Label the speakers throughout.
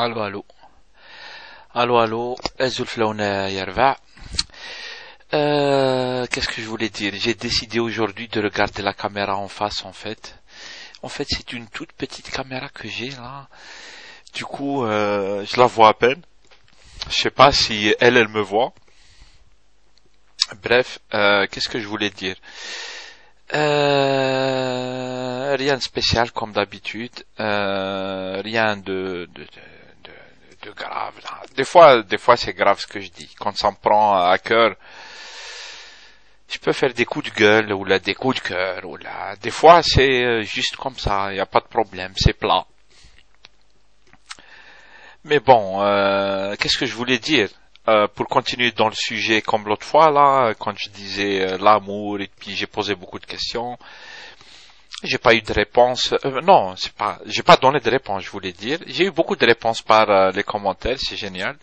Speaker 1: الو الو الو الو الزلفلونة يرفع. Qu'est-ce que je voulais dire? J'ai décidé aujourd'hui de regarder la caméra en face en fait. En fait, c'est une toute petite caméra que j'ai là. Du coup, je la vois à peine. Je sais pas si elle me voit. Bref, qu'est-ce que je voulais dire? Rien de spécial comme d'habitude. Rien de grave. Là. Des fois, c'est grave ce que je dis. Quand ça me prend à cœur, je peux faire des coups de gueule ou là des coups de cœur ou là. Des fois, c'est juste comme ça. Il n'y a pas de problème. C'est plat. Mais bon, qu'est-ce que je voulais dire? Pour continuer dans le sujet comme l'autre fois là, quand je disais l'amour et puis j'ai posé beaucoup de questions, j'ai pas eu de réponse. Non, c'est pas, j'ai pas donné de réponse, je voulais dire. J'ai eu beaucoup de réponses par les commentaires, c'est génial.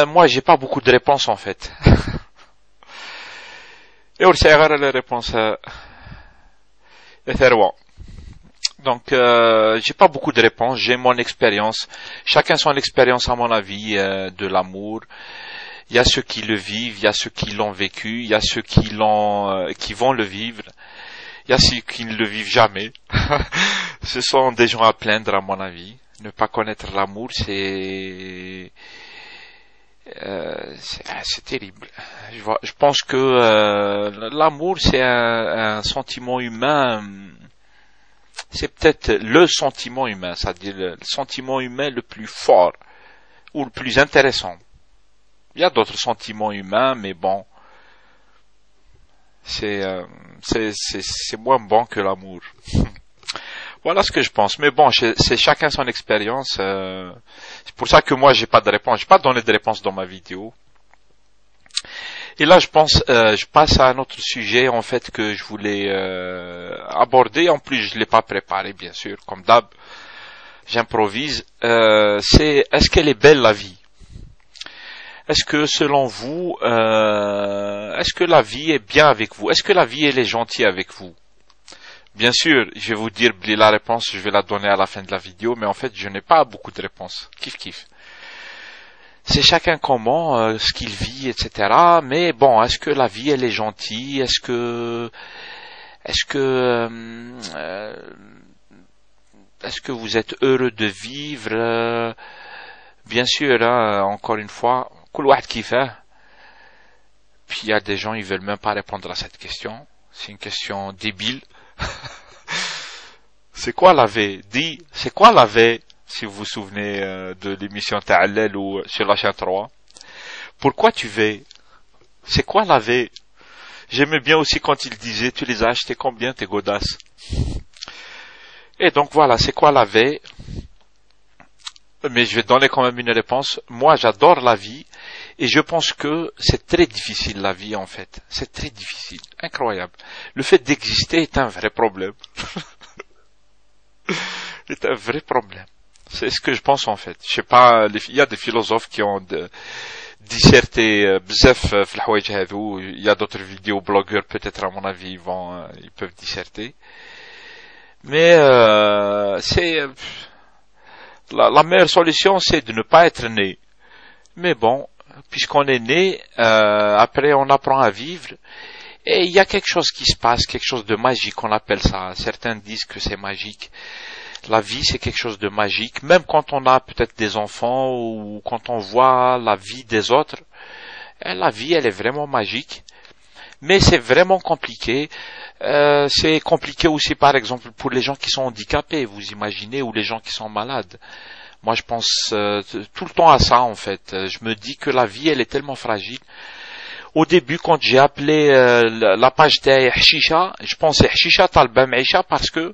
Speaker 1: Moi, j'ai pas beaucoup de réponses en fait. Et on sait les réponses. Donc, j'ai pas beaucoup de réponses. J'ai mon expérience. Chacun son expérience, à mon avis, de l'amour. Il y a ceux qui le vivent, il y a ceux qui l'ont vécu, il y a ceux qui vont le vivre. Il y a ceux qui ne le vivent jamais. Ce sont des gens à plaindre, à mon avis. Ne pas connaître l'amour, c'est terrible. Je pense que l'amour, c'est un sentiment humain. C'est peut-être le sentiment humain, c'est-à-dire le sentiment humain le plus fort ou le plus intéressant. Il y a d'autres sentiments humains, mais bon, c'est moins bon que l'amour. Voilà ce que je pense. Mais bon, c'est chacun son expérience. C'est pour ça que moi, j'ai pas de réponse. J'ai pas donné de réponse dans ma vidéo. Et là, je passe à un autre sujet, en fait, que je voulais aborder. En plus, je l'ai pas préparé, bien sûr. Comme d'hab, j'improvise. Est-ce qu'elle est belle, la vie? Est-ce que, selon vous, est-ce que la vie est bien avec vous? Est-ce que la vie, elle est gentille avec vous? Bien sûr, je vais vous dire la réponse, je vais la donner à la fin de la vidéo, mais en fait, je n'ai pas beaucoup de réponses. Kiff, kiff. C'est chacun comment, ce qu'il vit, etc. Mais bon, est-ce que la vie elle est gentille? Est-ce que vous êtes heureux de vivre? Bien sûr, hein, encore une fois, كل واحد كيفاه. Puis il y a des gens ils veulent même pas répondre à cette question. C'est une question débile. C'est quoi la vie? C'est quoi la vie? Si vous vous souvenez de l'émission Ta'allel ou sur la chaîne 3. Pourquoi tu veux? C'est quoi la V? J'aimais bien aussi quand il disait, tu les as achetés combien tes godasses? Et donc voilà, c'est quoi la V? Mais je vais donner quand même une réponse. Moi, j'adore la vie et je pense que c'est très difficile la vie en fait. C'est très difficile, incroyable. Le fait d'exister est un vrai problème. C'est un vrai problème. C'est ce que je pense en fait. Je sais pas, il y a des philosophes qui ont disserté bzef في الحوايج هذو. Il y a d'autres vidéoblogueurs peut-être à mon avis ils peuvent disserter. Mais c'est la meilleure solution c'est de ne pas être né. Mais bon, puisqu'on est né, après on apprend à vivre. Et il y a quelque chose qui se passe, quelque chose de magique, on appelle ça. Certains disent que c'est magique. La vie, c'est quelque chose de magique. Même quand on a peut-être des enfants ou quand on voit la vie des autres, la vie, elle est vraiment magique. Mais c'est vraiment compliqué. C'est compliqué aussi, par exemple, pour les gens qui sont handicapés, vous imaginez, ou les gens qui sont malades. Moi, je pense tout le temps à ça, en fait. Je me dis que la vie, elle est tellement fragile. Au début, quand j'ai appelé la page Hashisha, je pensais Hashisha Talba Maïcha parce que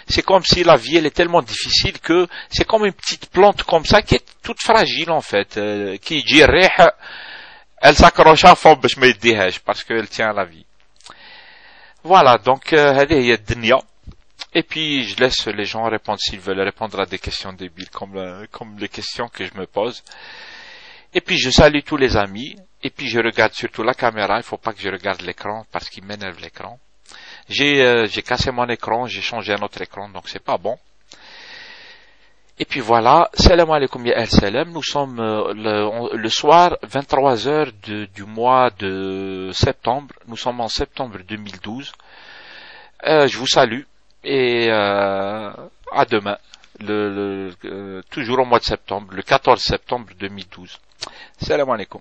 Speaker 1: c'est comme si la vie elle est tellement difficile que c'est comme une petite plante comme ça qui est toute fragile en fait, qui dit elle s'accroche à fond باش ما يديهاش parce qu'elle tient à la vie. Voilà, donc هذه هي الدنيا. Et puis je laisse les gens répondre s'ils veulent répondre à des questions débiles comme les questions que je me pose. Et puis je salue tous les amis. Et puis je regarde surtout la caméra, il faut pas que je regarde l'écran parce qu'il m'énerve l'écran. J'ai cassé mon écran, j'ai changé un autre écran, donc c'est pas bon. Et puis voilà, salam alaikum ya al-salam, nous sommes le soir 23 heures du mois de septembre, nous sommes en septembre 2012. Je vous salue et à demain, toujours au mois de septembre, le 14 septembre 2012. Salam alaikum.